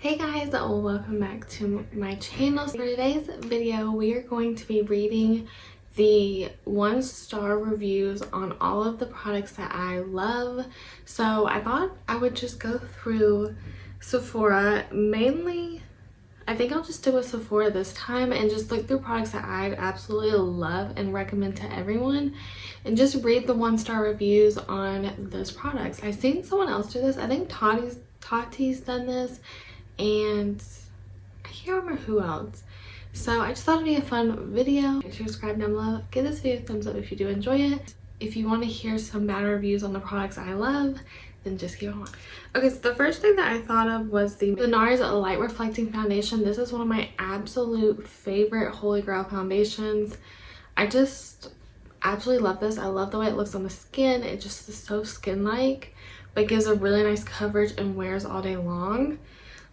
Hey guys, welcome back to my channel. For today's video, we are going to be reading the 1-star reviews on all of the products that I love. So I thought I would just go through Sephora. Mainly, I think I'll just stick with Sephora this time and just look through products that I absolutely love and recommend to everyone, and just read the 1-star reviews on those products. I've seen someone else do this. I think Tati's done this, and I can't remember who else. So I just thought it'd be a fun video. Make sure to subscribe down below. Give this video a thumbs up if you do enjoy it. If you want to hear some bad reviews on the products I love, then just keep on. Okay, so the first thing that I thought of was the NARS Light Reflecting Foundation. This is one of my absolute favorite holy grail foundations. I just absolutely love this. I love the way it looks on the skin. It just is so skin-like, but gives a really nice coverage and wears all day long.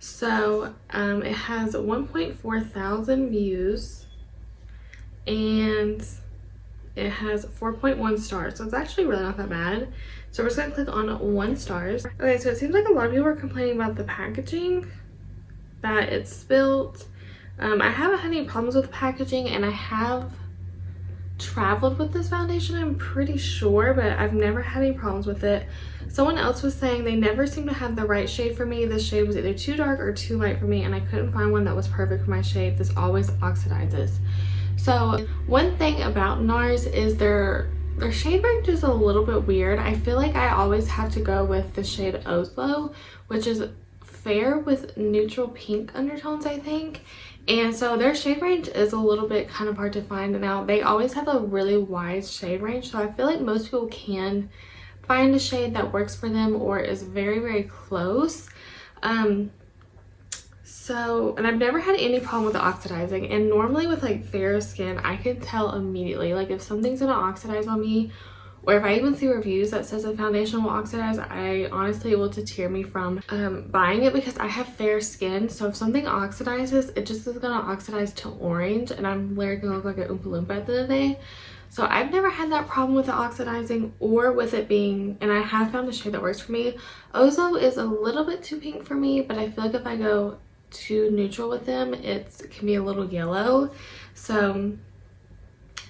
So it has 1.4 thousand views and it has 4.1 stars, so it's actually really not that bad. So we're just gonna click on 1 stars. Okay, so it seems like a lot of people are complaining about the packaging, that it's spilt. I haven't had any problems with the packaging, and I have traveled with this foundation, I'm pretty sure, but I've never had any problems with it. Someone else was saying they never seem to have the right shade for me. This shade was either too dark or too light for me, and I couldn't find one that was perfect for my shade. This always oxidizes. So one thing about NARS is their shade range is a little bit weird. I feel like I always have to go with the shade Oslo, which is fair with neutral pink undertones, I think. And so their shade range is a little bit kind of hard to find. Now, they always have a really wide shade range, so I feel like most people can find a shade that works for them or is very, very close. And I've never had any problem with the oxidizing. And normally with like fair skin, I can tell immediately, like if something's gonna oxidize on me, or if I even see reviews that says a foundation will oxidize, I honestly, it will deter me from buying it, because I have fair skin. So if something oxidizes, it just is gonna oxidize to orange, and I'm literally gonna look like an Oompa Loompa at the end of the day. So I've never had that problem with the oxidizing or with it being, and I have found a shade that works for me. Oslo is a little bit too pink for me, but I feel like if I go too neutral with them, it can be a little yellow. So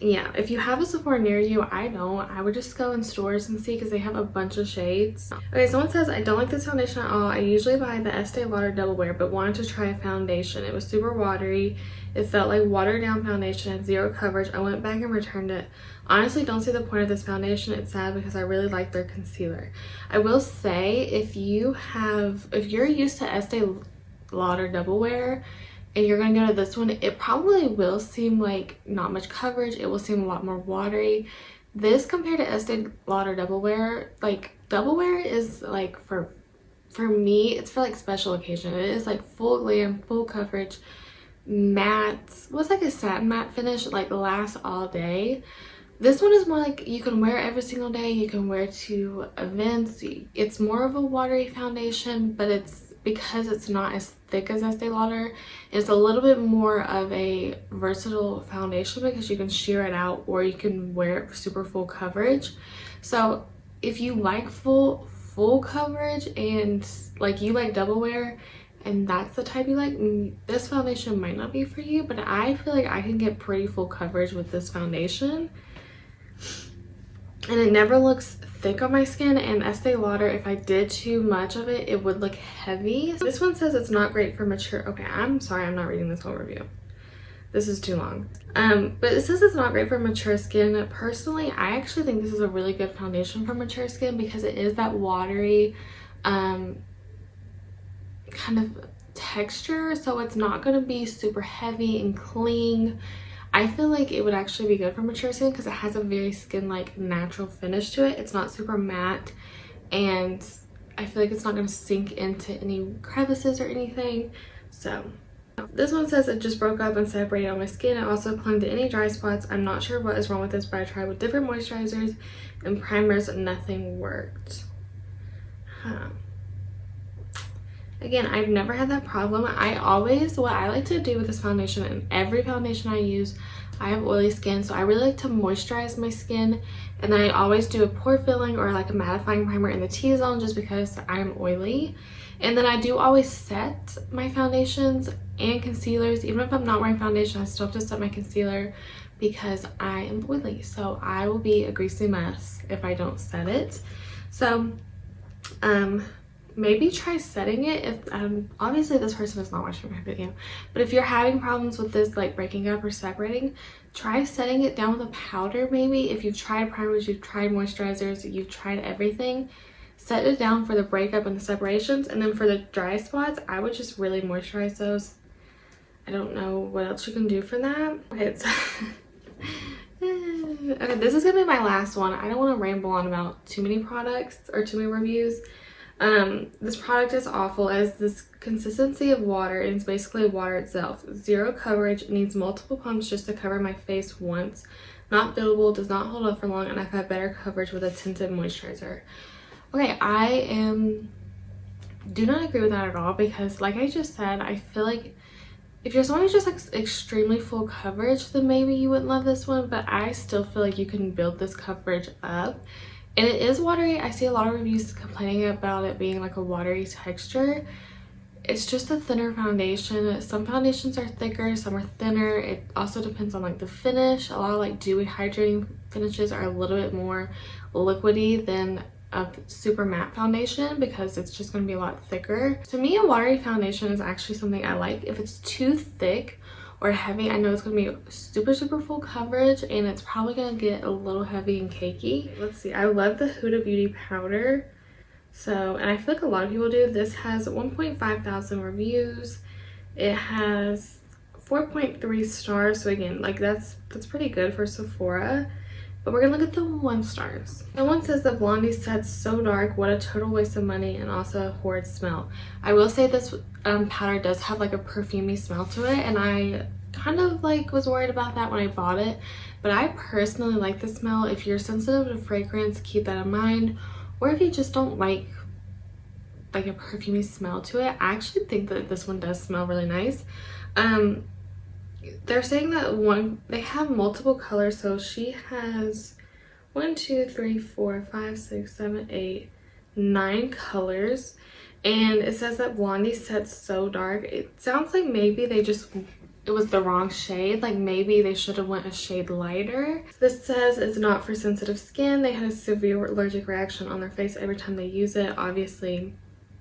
yeah, if you have a Sephora near you, I would just go in stores and see, because they have a bunch of shades. Okay, someone says, I don't like this foundation at all. I usually buy the Estee Lauder Double Wear, but wanted to try a foundation. It was super watery. It felt like watered down foundation, had zero coverage. I went back and returned it. Honestly, don't see the point of this foundation. It's sad because I really like their concealer. I will say, if you're used to Estee Lauder Double Wear and you're gonna go to this one, it probably will seem like not much coverage. It will seem a lot more watery. This, compared to Estee Lauder Double Wear, like Double Wear is like, for me, it's for like special occasion. It is like full glam, full coverage, matte. What's like a satin matte finish, like lasts all day. This one is more like you can wear every single day. You can wear to events. It's more of a watery foundation, but it's, because it's not as thick as Estee Lauder, it's a little bit more of a versatile foundation, because you can sheer it out or you can wear it for super full coverage. So if you like full coverage and like you like double wear and that's the type you like, this foundation might not be for you, but I feel like I can get pretty full coverage with this foundation. And it never looks thick on my skin, and Estee Lauder, if I did too much of it, it would look heavy. This one says it's not great for mature. Okay, I'm sorry, I'm not reading this whole review. This is too long. But it says it's not great for mature skin. Personally, I actually think this is a really good foundation for mature skin, because it is that watery kind of texture, so it's not going to be super heavy and cling. I feel like it would actually be good for mature skin, because it has a very skin-like natural finish to it. It's not super matte, and I feel like it's not going to sink into any crevices or anything. So this one says it just broke up and separated on my skin. It also clung to any dry spots. I'm not sure what is wrong with this, but I tried with different moisturizers and primers and nothing worked. Again, I've never had that problem. What I like to do with this foundation, and every foundation I use, I have oily skin, so I really like to moisturize my skin, and then I always do a pore filling or like a mattifying primer in the T-zone just because I'm oily. And then I do always set my foundations and concealers. Even if I'm not wearing foundation, I still have to set my concealer because I am oily, so I will be a greasy mess if I don't set it. So maybe try setting it if obviously this person is not watching my video, but if you're having problems with this like breaking up or separating, try setting it down with a powder. Maybe if you've tried primers, you've tried moisturizers, you've tried everything, set it down for the breakup and the separations, and then for the dry spots I would just really moisturize those. I don't know what else you can do for that. Okay, okay, this is gonna be my last one. I don't want to ramble on about too many products or too many reviews. This product is awful. It has this consistency of water, and it's basically water itself. Zero coverage, needs multiple pumps just to cover my face once. Not buildable, does not hold up for long, and I've had better coverage with a tinted moisturizer. Okay, do not agree with that at all, because like I just said, I feel like if you're someone who's just like extremely full coverage, then maybe you wouldn't love this one, but I still feel like you can build this coverage up. And it is watery. I see a lot of reviews complaining about it being like a watery texture. It's just a thinner foundation. Some foundations are thicker, some are thinner. It also depends on like the finish. A lot of like dewy hydrating finishes are a little bit more liquidy than a super matte foundation because it's just going to be a lot thicker. To me, a watery foundation is actually something I like. If it's too thick or heavy, I know it's going to be super full coverage, and it's probably going to get a little heavy and cakey. Let's see, I love the Huda Beauty powder. So, and I feel like a lot of people do. This has 1.5 thousand reviews. It has 4.3 stars. So again, like that's pretty good for Sephora. But we're gonna look at the 1 stars. Someone says that Blondie sets so dark, what a total waste of money, and also a horrid smell. I will say this powder does have like a perfumey smell to it, and I kind of like was worried about that when I bought it, but I personally like the smell. If you're sensitive to fragrance, keep that in mind, or if you just don't like a perfumey smell to it. I actually think that this one does smell really nice. They're saying that they have multiple colors, so she has 1, 2, 3, 4, 5, 6, 7, 8, 9 colors, and it says that Blondie sets so dark. It sounds like maybe it was the wrong shade, like maybe they should have went a shade lighter. This says it's not for sensitive skin. They had a severe allergic reaction on their face every time they use it. Obviously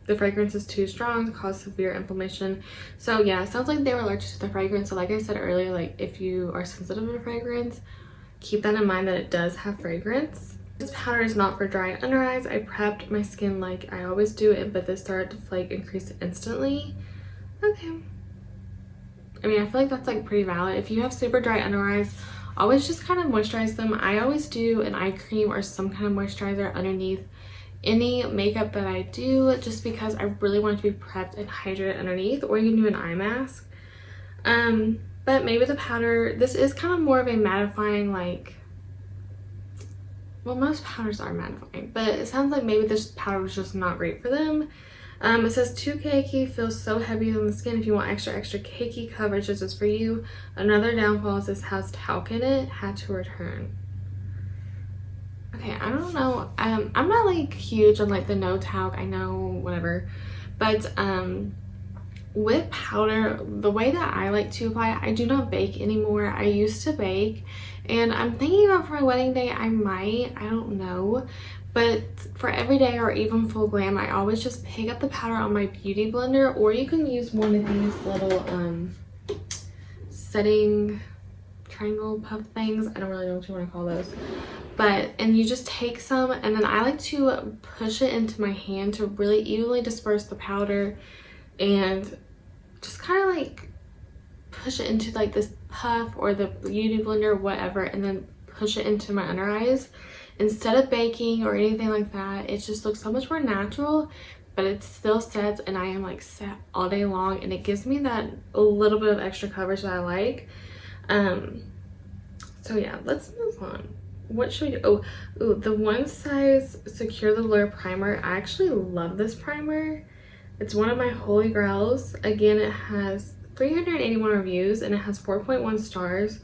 the fragrance is too strong to cause severe inflammation. So yeah, it sounds like they were allergic to the fragrance. So like I said earlier, like if you are sensitive to fragrance, keep that in mind that it does have fragrance. This powder is not for dry under eyes. I prepped my skin like I always do it, but this started to flake and crease instantly. Okay. I mean, I feel like that's like pretty valid. If you have super dry under eyes, always just kind of moisturize them. I always do an eye cream or some kind of moisturizer underneath any makeup that I do, just because I really want it to be prepped and hydrated underneath, or you can do an eye mask. But maybe the powder, this is kind of more of a mattifying, like, well, most powders are mattifying, but it sounds like maybe this powder was just not great for them. It says too cakey, feels so heavy on the skin. If you want extra cakey coverage, this is for you. Another downfall is this has talc in it, had to return. Okay, I don't know. I'm not like huge on like the no talc, I know, whatever, but with powder, the way that I like to apply it, I do not bake anymore. I used to bake, and I'm thinking about for my wedding day I might, I don't know, but for everyday or even full glam, I always just pick up the powder on my beauty blender, or you can use one of these little setting triangle puff things. I don't really know what you want to call those, but and you just take some, and then I like to push it into my hand to really evenly disperse the powder, and just kind of like push it into like this puff or the beauty blender, whatever, and then push it into my under eyes instead of baking or anything like that. It just looks so much more natural, but it still sets, and I am like set all day long, and it gives me that a little bit of extra coverage that I like. So yeah, let's move on. What should we do? Oh, the One Size Secure the Blur primer. I actually love this primer. It's one of my holy grails. Again, it has 381 reviews and it has 4.1 stars.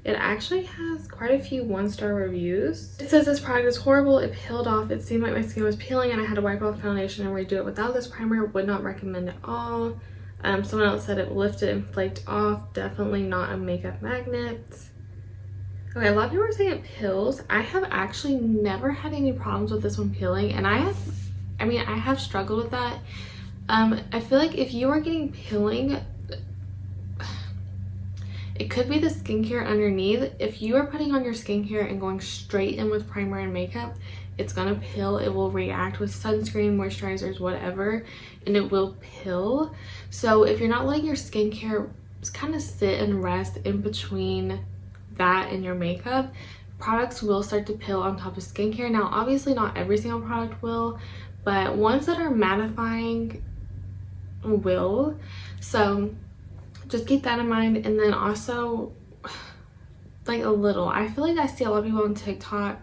It actually has quite a few 1-star reviews. It says this product is horrible. It peeled off. It seemed like my skin was peeling and I had to wipe off foundation and redo it without this primer. Would not recommend at all. Someone else said it lifted and flaked off. Definitely not a makeup magnet. Okay, a lot of people are saying it peels. I have actually never had any problems with this one peeling, and I have struggled with that. I feel like if you are getting peeling, it could be the skincare underneath. If you are putting on your skincare and going straight in with primer and makeup, it's gonna peel. It will react with sunscreen, moisturizers, whatever, and it will peel. So if you're not letting your skincare kind of sit and rest in between that and your makeup, products will start to peel on top of skincare. Now obviously not every single product will, but ones that are mattifying will. So just keep that in mind. And then also, like, a little, I feel like I see a lot of people on TikTok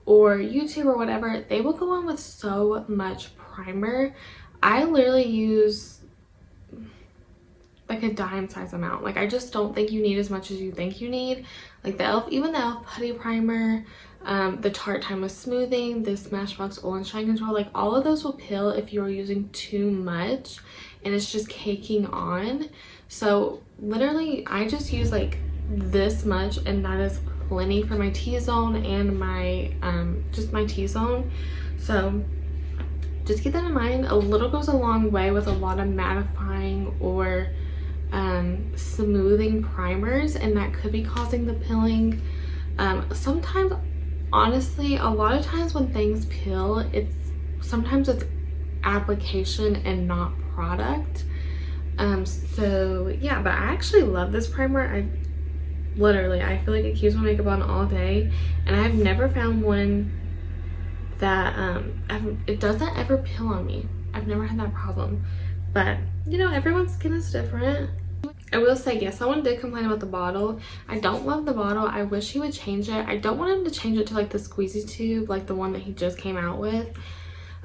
or YouTube or whatever, they will go on with so much primer. I literally use like a dime size amount. Like, I just don't think you need as much as you think you need. Like the e.l.f., even the e.l.f. Putty Primer, the Tarte Timeless Smoothing, the Smashbox Oil and Shine Control, like all of those will peel if you're using too much and it's just caking on. So literally I just use like this much, and that is plenty for my T-zone and my just my T-zone. So just keep that in mind. A little goes a long way with a lot of mattifying or smoothing primers, and that could be causing the peeling. Sometimes, honestly, a lot of times when things peel, sometimes it's application and not product. So yeah, but I actually love this primer. I feel like it keeps my makeup on all day, and I've never found one that it doesn't ever peel on me. I've never had that problem, but you know, everyone's skin is different. I will say, yes, someone did complain about the bottle. I don't love the bottle. I wish he would change it. I don't want him to change it to like the squeezy tube, like the one that he just came out with.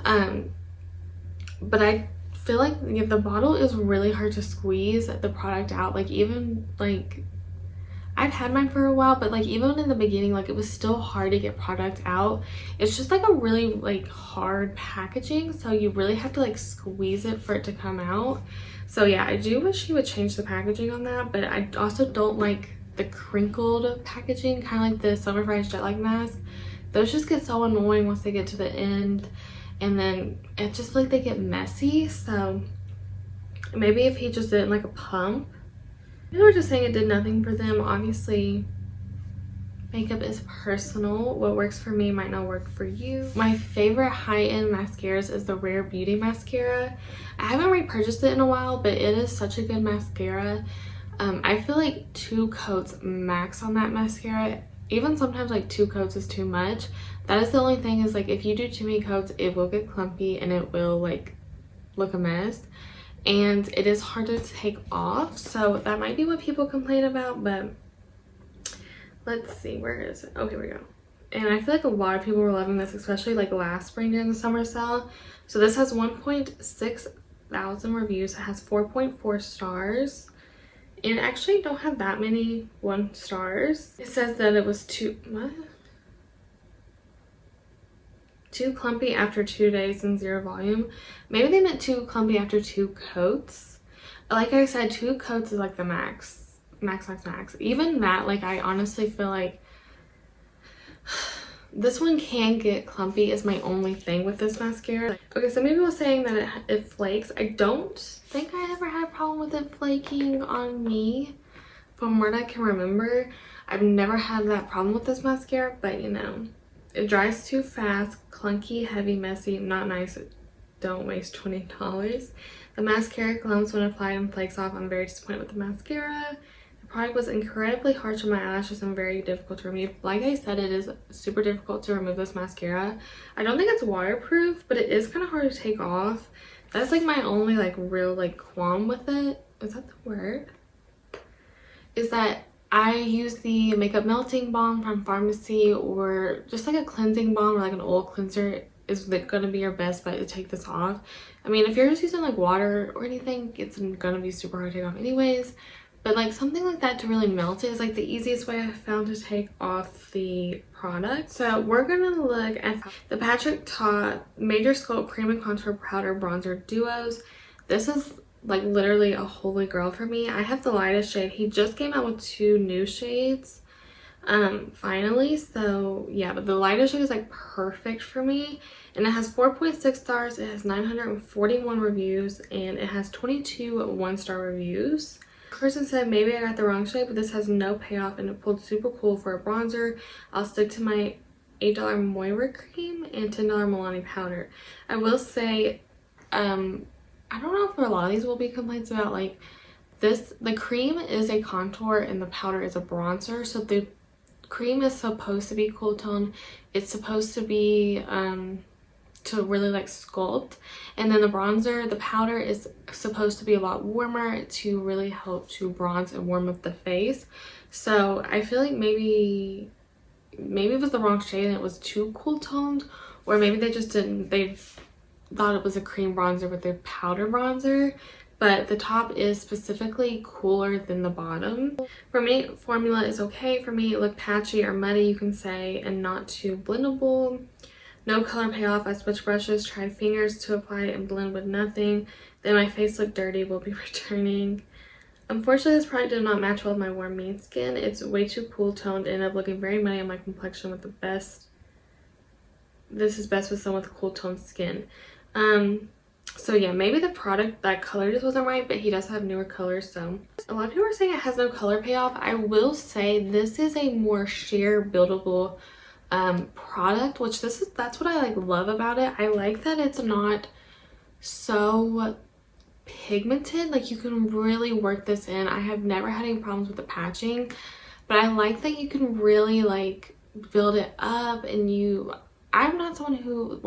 But I feel like if the bottle is really hard to squeeze the product out. Like, even like, I've had mine for a while, but like even in the beginning, like it was still hard to get product out. It's just like a really like hard packaging, so you really have to like squeeze it for it to come out. So yeah, I do wish he would change the packaging on that, but I also don't like the crinkled packaging, kind of like the Summer Fridays Jet Lag mask. Those just get so annoying once they get to the end, and then it just like they get messy. So maybe if he just did it in like a pump. People were just saying it did nothing for them. Obviously, makeup is personal. What works for me might not work for you. My favorite high-end mascaras is the Rare Beauty mascara. I haven't repurchased it in a while, but it is such a good mascara. I feel like 2 coats max on that mascara. Even sometimes like 2 coats is too much. That is the only thing, is like if you do too many coats, it will get clumpy and it will like look a mess. And it is hard to take off, so that might be what people complain about. But let's see, where is it? Oh, here we go. And I feel like a lot of people were loving this, especially like last spring during the summer sale. So this has 1.6 thousand reviews. It has 4.4 stars, and actually don't have that many 1 stars. It says that it was too clumpy after 2 days and 0 volume. Maybe they meant too clumpy after 2 coats. Like I said, 2 coats is like the max. Even that, like, I honestly feel like this one can get clumpy is my only thing with this mascara. Okay, so maybe people saying that it flakes. I don't think I ever had a problem with it flaking on me. From what I can remember, I've never had that problem with this mascara, but you know, it dries too fast, clunky, heavy, messy, not nice. Don't waste $20. The mascara clumps when applied and flakes off. I'm very disappointed with the mascara. The product was incredibly harsh on my eyelashes and very difficult to remove. Like I said, it is super difficult to remove this mascara. I don't think it's waterproof, but it is kind of hard to take off. That's like my only like real like qualm with it. Is that the word? Is that I use the makeup melting balm from Pharmacy, or just like a cleansing balm or like an oil cleanser. is going to be your best bet to take this off. I mean, if you're just using like water or anything, it's going to be super hard to take off anyways. But like something like that to really melt it is like the easiest way I've found to take off the product. So we're going to look at the Patrick Ta Major Sculpt Cream and Contour Powder Bronzer Duos. This is like literally a holy grail for me. I have the lightest shade. He just came out with 2 new shades finally, so yeah, but the lightest shade is like perfect for me, and it has 4.6 stars. It has 941 reviews, and it has 22 1-star reviews. The person said maybe I got the wrong shade, but this has no payoff and it pulled super cool for a bronzer. I'll stick to my $8 Moira cream and $10 Milani powder. I will say I don't know if a lot of these will be complaints about, like this, the cream is a contour and the powder is a bronzer. So the cream is supposed to be cool tone, it's supposed to be to really like sculpt, and then the bronzer, the powder, is supposed to be a lot warmer to really help to bronze and warm up the face. So I feel like maybe it was the wrong shade and it was too cool toned, or maybe they just didn't, they thought it was a cream bronzer with their powder bronzer. But the top is specifically cooler than the bottom. For me, formula is okay. For me, it looked patchy or muddy, you can say, and not too blendable. No color payoff. I switched brushes, tried fingers to apply it and blend with nothing. Then my face looked dirty, will be returning. Unfortunately, this product did not match well with my warm mean skin. It's way too cool toned, ended up looking very muddy on my complexion with the best. This is best with someone with cool toned skin. So yeah, maybe the product, that color just wasn't right, but he does have newer colors. So a lot of people are saying it has no color payoff. I will say this is a more sheer buildable product, which that's what I like love about it. I like that it's not so pigmented, like you can really work this in. I have never had any problems with the patching, but I like that you can really like build it up. And I'm not someone who,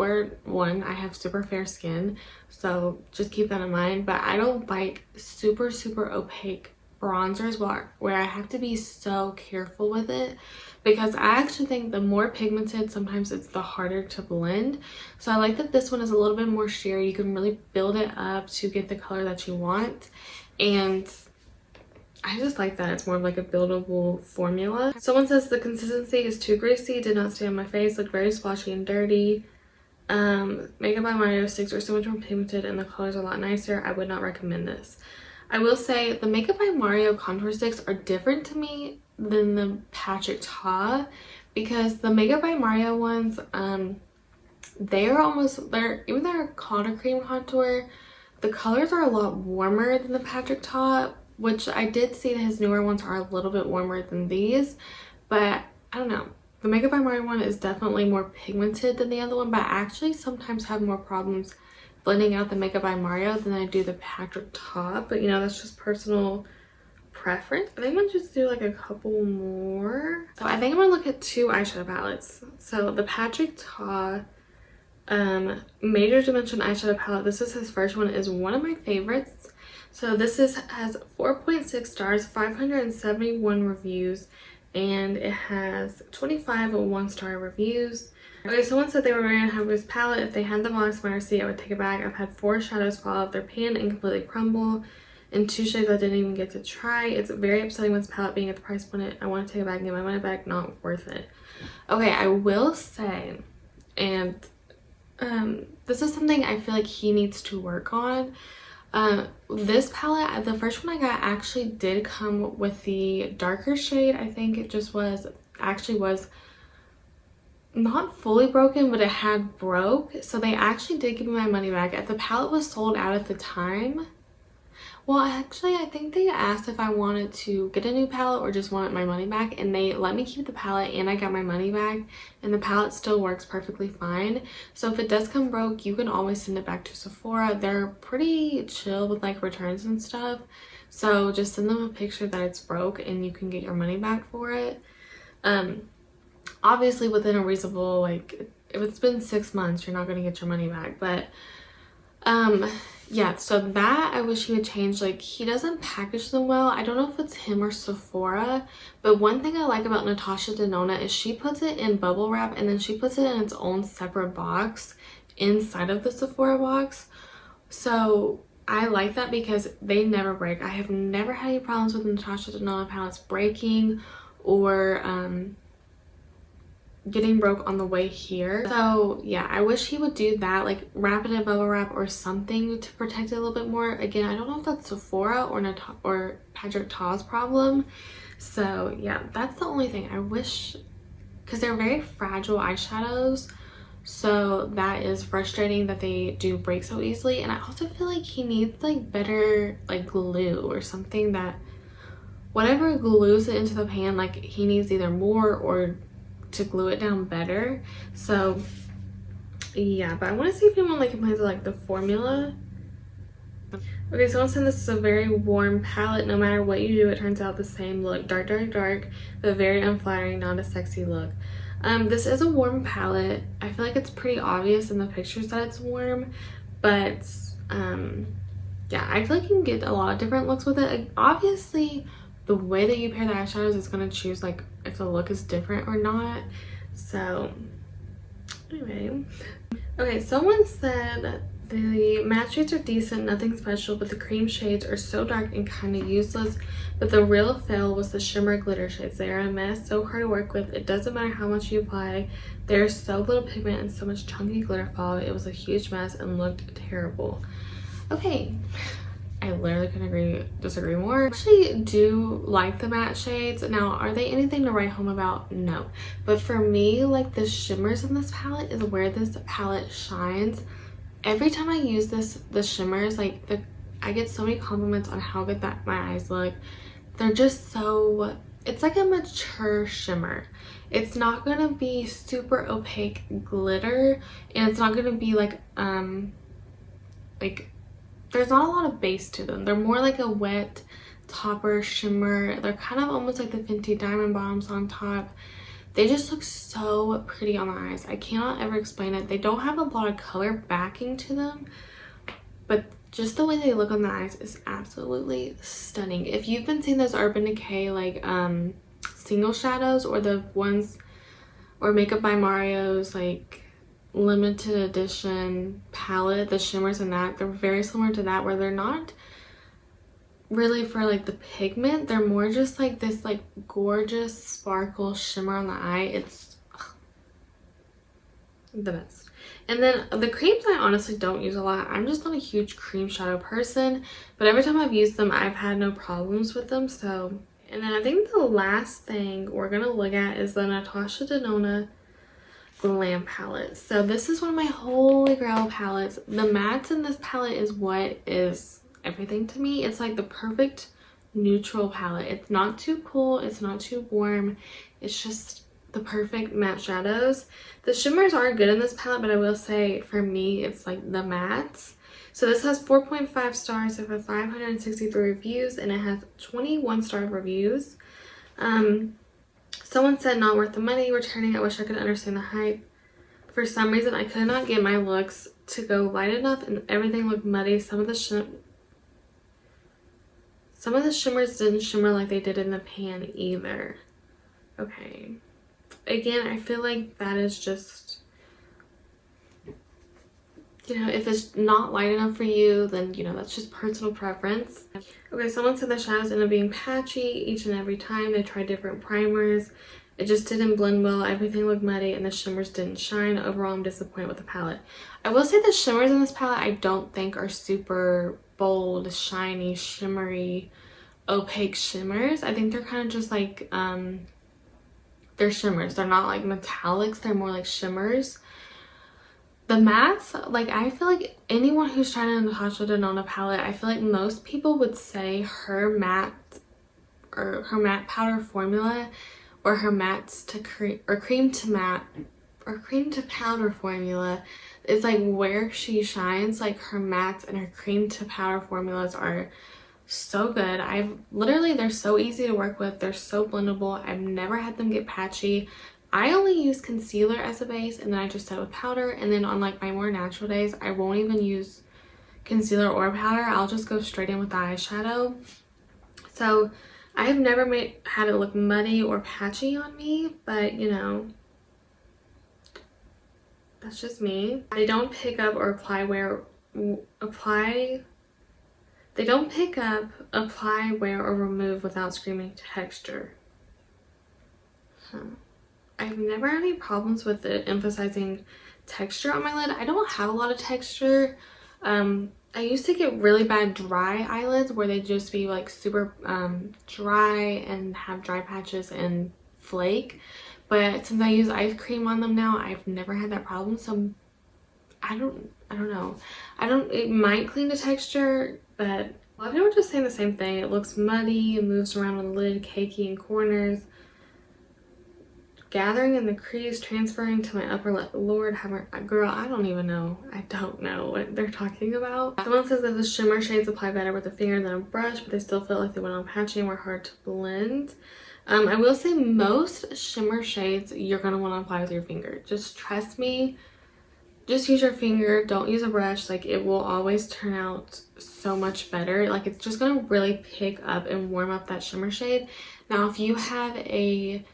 I have super fair skin, so just keep that in mind, but I don't like super opaque bronzers where I have to be so careful with it, because I actually think the more pigmented, sometimes it's the harder to blend. So I like that this one is a little bit more sheer. You can really build it up to get the color that you want, and I just like that it's more of like a buildable formula. Someone says the consistency is too greasy, did not stay on my face, looked very splotchy and dirty. Makeup by Mario sticks are so much more pigmented and the colors are a lot nicer. I would not recommend this. I will say the Makeup by Mario contour sticks are different to me than the Patrick Ta, because the Makeup by Mario ones, even though they're called a cream contour, the colors are a lot warmer than the Patrick Ta, which I did see that his newer ones are a little bit warmer than these, but I don't know. The Makeup by Mario one is definitely more pigmented than the other one, but I actually sometimes have more problems blending out the Makeup by Mario than I do the Patrick Ta, but you know, that's just personal preference. I think I'm gonna just do like a couple more. So I think I'm gonna look at 2 eyeshadow palettes. So the Patrick Ta Major Dimension eyeshadow palette, this is his first one, is one of my favorites. So this has 4.6 stars, 571 reviews, and it has 25 1-star reviews. Okay, someone said they were very unhappy with this palette. If they had the box from my receipt, I would take it back. I've had 4 shadows fall off their pan and completely crumble, and 2 shades I didn't even get to try. It's very upsetting with this palette being at the price point. I want to take it back and get my money back. Not worth it. Okay, I will say, and this is something I feel like he needs to work on. This palette, the first one I got, actually did come with the darker shade. I think it just was not fully broken, but it had broke, so they actually did give me my money back. If the palette was sold out at the time, well, actually I think they asked if I wanted to get a new palette or just wanted my money back, and they let me keep the palette and I got my money back, and the palette still works perfectly fine. So if it does come broke, you can always send it back to Sephora. They're pretty chill with like returns and stuff, so just send them a picture that it's broke and you can get your money back for it. Obviously within a reasonable, like if it's been 6 months, you're not going to get your money back, but yeah, so that I wish he would change. Like, he doesn't package them well. I don't know if it's him or Sephora, but one thing I like about Natasha Denona is she puts it in bubble wrap and then she puts it in its own separate box inside of the Sephora box. So I like that because they never break. I have never had any problems with Natasha Denona palettes breaking or getting broke on the way here. So yeah, I wish he would do that, like wrap it in bubble wrap or something to protect it a little bit more. Again, I don't know if that's Sephora or Patrick Ta's problem. So yeah, that's the only thing I wish, because they're very fragile eyeshadows, so that is frustrating that they do break so easily. And I also feel like he needs like better like glue or something, that whatever glues it into the pan, like he needs either more or to glue it down better. So yeah, but I want to see if anyone like complains of like the formula. Okay, someone said this is a very warm palette. No matter what you do, it turns out the same look. Dark, dark, dark, but very unflattering, not a sexy look. This is a warm palette. I feel like it's pretty obvious in the pictures that it's warm, but yeah, I feel like you can get a lot of different looks with it. Like, obviously the way that you pair the eyeshadows is going to choose like if the look is different or not. So anyway, okay, someone said the matte shades are decent, nothing special, but the cream shades are so dark and kind of useless. But the real fail was the shimmer glitter shades. They are a mess, so hard to work with. It doesn't matter how much you apply. There's so little pigment and so much chunky glitter fall. It was a huge mess and looked terrible. Okay, I literally couldn't disagree more. I actually do like the matte shades. Now, are they anything to write home about? No. But for me, like the shimmers in this palette is where this palette shines. Every time I use the shimmers, like I get so many compliments on how good that my eyes look. They're just so, it's like a mature shimmer. It's not gonna be super opaque glitter, and it's not gonna be like there's not a lot of base to them. They're more like a wet topper shimmer. They're kind of almost like the Fenty Diamond Bombs on top. They just look so pretty on the eyes. I cannot ever explain it. They don't have a lot of color backing to them, but just the way they look on the eyes is absolutely stunning. If you've been seeing those Urban Decay like single shadows, or the ones, or Makeup by Mario's like limited edition palette, the shimmers in that, they're very similar to that, where they're not really for like the pigment, they're more just like this like gorgeous sparkle shimmer on the eye. It's the best. And then the creams I honestly don't use a lot. I'm just not a huge cream shadow person, but every time I've used them I've had no problems with them. So, and then I think the last thing we're gonna look at is the Natasha Denona Glam palette. So this is one of my holy grail palettes. The mattes in this palette is what is everything to me. It's like the perfect neutral palette. It's not too cool, it's not too warm, it's just the perfect matte shadows. The shimmers are good in this palette, but I will say for me it's like the mattes. So this has 4.5 stars over 563 reviews, and it has 21 star reviews. Someone said not worth the money, returning. I wish I could understand the hype. For some reason I could not get my looks to go light enough and everything looked muddy. Some of the shimmers didn't shimmer like they did in the pan either. Okay. Again, I feel like that is just, you know, if it's not light enough for you, then, you know, that's just personal preference. Okay, someone said the shadows end up being patchy each and every time. They tried different primers. It just didn't blend well. Everything looked muddy and the shimmers didn't shine. Overall, I'm disappointed with the palette. I will say the shimmers in this palette I don't think are super bold, shiny, shimmery, opaque shimmers. I think they're kind of just like, they're shimmers. They're not like metallics. They're more like shimmers. The mattes, like I feel like anyone who's trying a Natasha Denona palette, I feel like most people would say her matte or her matte powder formula, or her mattes to cream, or cream to matte, or cream to powder formula is like where she shines. Like her mattes and her cream to powder formulas are so good. They're so easy to work with. They're so blendable. I've never had them get patchy. I only use concealer as a base, and then I just set with powder, and then on like my more natural days I won't even use concealer or powder, I'll just go straight in with the eyeshadow. So I have never had it look muddy or patchy on me, but you know, that's just me. They don't pick up or apply, wear, or remove without screaming texture. I've never had any problems with it emphasizing texture on my lid. I don't have a lot of texture. I used to get really bad dry eyelids where they just be like super dry and have dry patches and flake, but since I use eye cream on them now, I've never had that problem. So I don't know. It might clean the texture, but a lot of people are just saying the same thing. It looks muddy, it moves around on the lid, cakey in corners, gathering in the crease, transferring to my upper lip. Lord have mercy. Girl, I don't even know. I don't know what they're talking about. Someone says that the shimmer shades apply better with a finger than a brush, but they still feel like they went on patchy and were hard to blend. I will say most shimmer shades you're going to want to apply with your finger. Just trust me. Just use your finger. Don't use a brush. Like, it will always turn out so much better. Like, it's just going to really pick up and warm up that shimmer shade. Now, if you have a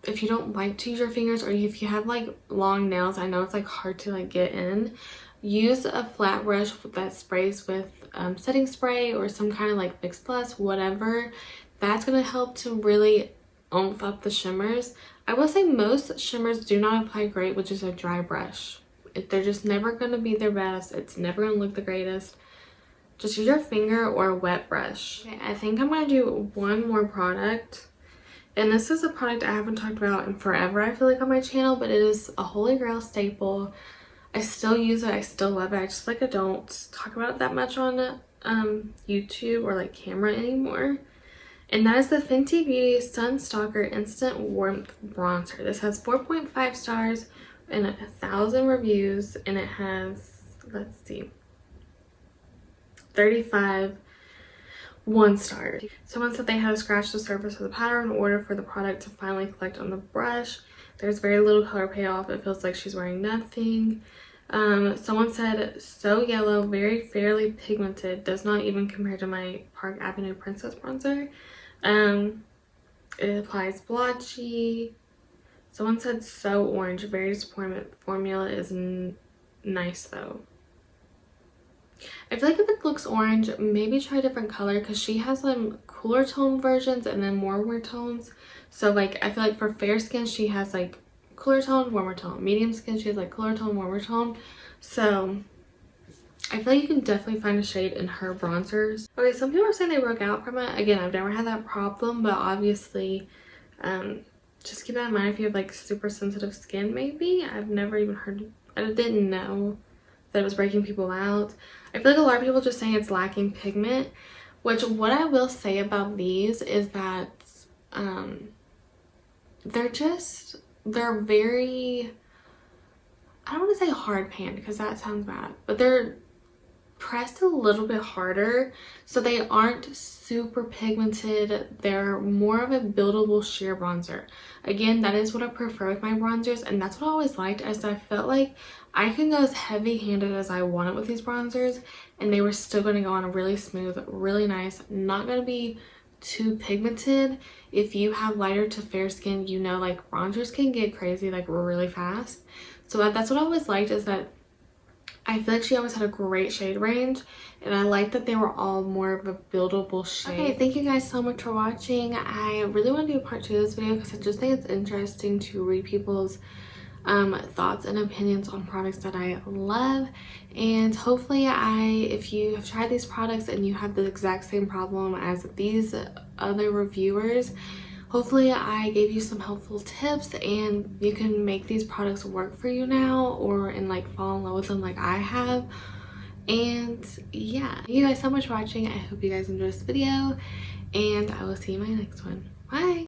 if you don't like to use your fingers, or if you have like long nails, I know it's like hard to like get in, use a flat brush that sprays with setting spray or some kind of like Fix Plus, whatever. That's going to help to really oomph up the shimmers. I will say most shimmers do not apply great with just a dry brush. They're just never going to be their best. It's never going to look the greatest. Just use your finger or a wet brush. Okay, I think I'm going to do one more product. And this is a product I haven't talked about in forever, I feel like, on my channel, but it is a holy grail staple. I still use it. I still love it. I just like I don't talk about it that much on YouTube or like camera anymore. And that is the Fenty Beauty Sun Stalker Instant Warmth Bronzer. This has 4.5 stars and 1,000 reviews, and it has, let's see, 35 1-star. Someone said they had to scratch the surface of the powder in order for the product to finally collect on the brush. There's very little color payoff. It feels like she's wearing nothing. Someone said, so yellow, very fairly pigmented, does not even compare to my Park Avenue Princess bronzer. It applies blotchy. Someone said, so orange, very disappointment. Formula is nice though. I feel like if it looks orange, maybe try a different color, because she has some cooler tone versions and then more warmer tones. So like, I feel like for fair skin, she has like cooler tone, warmer tone. Medium skin, she has like cooler tone, warmer tone. So I feel like you can definitely find a shade in her bronzers. Okay, some people are saying they broke out from it. Again, I've never had that problem, but obviously just keep that in mind if you have like super sensitive skin. Maybe I've never even heard, I didn't know that it was breaking people out. I feel like a lot of people just saying it's lacking pigment, which what I will say about these is that they're very, I don't want to say hard pan because that sounds bad, but they're pressed a little bit harder, so they aren't super pigmented. They're more of a buildable sheer bronzer. Again, that is what I prefer with my bronzers, and that's what I always liked, as I felt like I can go as heavy handed as I wanted with these bronzers and they were still going to go on really smooth, really nice, not going to be too pigmented. If you have lighter to fair skin, you know, like bronzers can get crazy like really fast. So that's what I always liked, is that I feel like she always had a great shade range, and I like that they were all more of a buildable shade. Okay, thank you guys so much for watching. I really want to do a part 2 of this video because I just think it's interesting to read people's thoughts and opinions on products that I love, and hopefully if you have tried these products and you have the exact same problem as these other reviewers, hopefully I gave you some helpful tips and you can make these products work for you now, and like fall in love with them like I have. And yeah, thank you guys so much for watching. I hope you guys enjoyed this video, and I will see you in my next one. Bye.